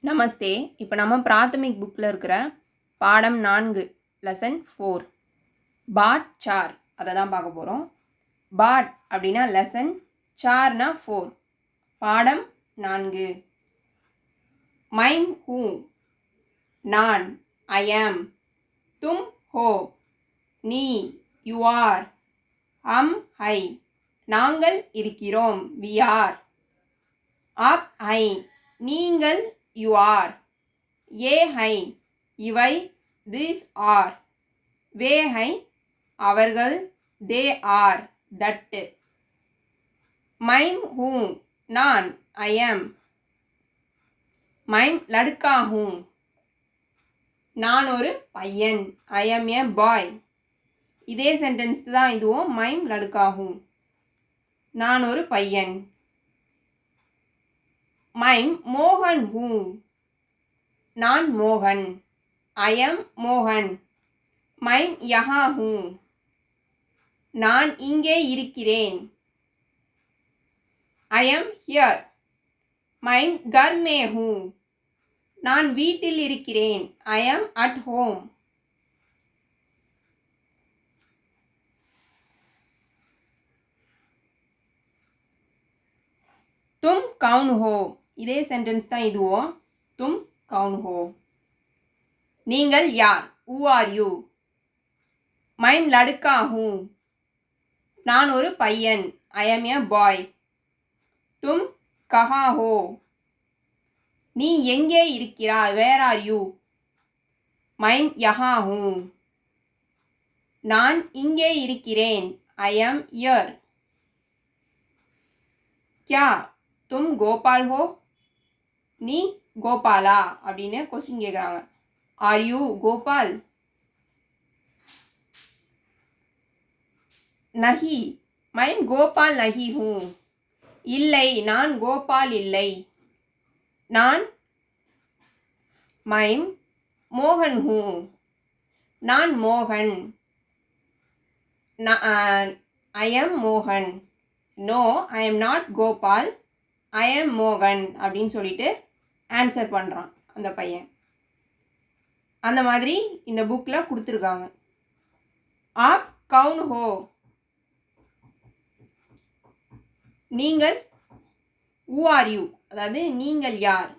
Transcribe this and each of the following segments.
நமஸ்தே. இப்போ நம்ம பிராத்தமிக் புக்கில் இருக்கிற பாடம் 4 லெசன் 4 பாட் சார் அதை தான் பார்க்க போகிறோம். பாட் அப்படின்னா லெசன், சார்னா 4. பாடம் 4. மைம் ஹூ, நான், ஐ ஆம். தும் ஹோ, நீ, யூ ஆர். ஹம் ஹை, நாங்கள் இருக்கிறோம், வி ஆர். அப் ஹை, நீங்கள், you are. ஏ ஹை, இவை, these are. வே ஹை, அவர்கள், they are, that. Mime who, நான், I am. மைம் லடுக்கா ஹூ, நான் ஒரு பையன், I am a boy. இதே சென்டென்ஸ் தான் இதுவும். மைம் லடுக்கா ஹூ, நான் ஒரு பையன். மைம் மோகன் ஹூ, நான் மோகன், ஐ எம் மோகன். மைம் யஹா ஹூ, நான் இங்கே இருக்கிறேன், I am here. Mime Ghar May who, நான் வீட்டில் இருக்கிறேன், ஐ எம் அட் ஹோம். தும் கவுன் ஹோ, இதே சென்டென்ஸ் தான் இதுவும். தும் கவுன் ஹோ, நீங்கள் யார், ஹூ ஆர் யூ. மைம் லடுக்கா ஹூ, நான் ஒரு பையன், ஐ எம் எ பாய். தும் கஹா ஹோ, நீ எங்கே இருக்கிறாய், வேர் ஆர் யூ. மைம் யஹா ஹூ, நான் இங்கே இருக்கிறேன், ஐ எம் இயர். கியா தும் கோபால் ஹோ, நீ கோபாலா அப்படின்னு கொஸ்டின் கேட்குறாங்க. Are you Gopal. Nahi, mime Gopal நஹி ஹூ, இல்லை நான் கோபால் இல்லை. நான் மைம் மோகன் ஹூ, நான் மோகன். ஐ எம் மோகன். No I am not Gopal, I M மோகன் அப்படின்னு சொல்லிட்டு ஆன்சர் பண்ணுறான் அந்த பையன். அந்த மாதிரி இந்த புக்கில் கொடுத்துருக்காங்க. ஆப் கவுன் ஹோ, நீங்கள், ஹூ ஆர் யூ, அதாவது நீங்கள் யார்.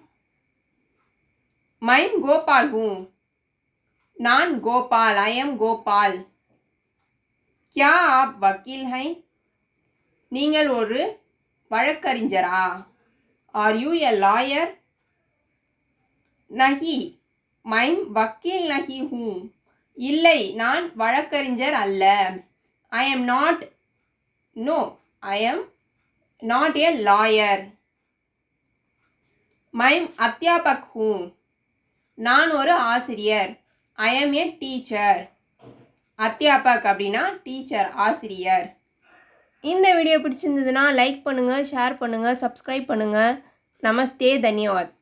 மைம் கோபால் ஹூ, நான் கோபால், ஐ எம் கோபால். கியா ஆப் வக்கீல் ஹை, நீங்கள் ஒரு வழக்கறிஞரா. Are you a lawyer. நஹி, மைம் வக்கீல் நஹி ஹூ, இல்லை நான் வழக்கறிஞர் அல்ல. I am not, no I am not a lawyer. மைம் அத்தியாபக் ஹூ, நான் ஒரு ஆசிரியர், ஐ எம் எ டீச்சர். அத்தியாபக் அப்படின்னா டீச்சர், ஆசிரியர். இந்த வீடியோ பிடிச்சிருந்ததுன்னா லைக் பண்ணுங்கள், ஷேர் பண்ணுங்கள், சப்ஸ்கிரைப் பண்ணுங்கள். நமஸ்தே, தன்யவாத்.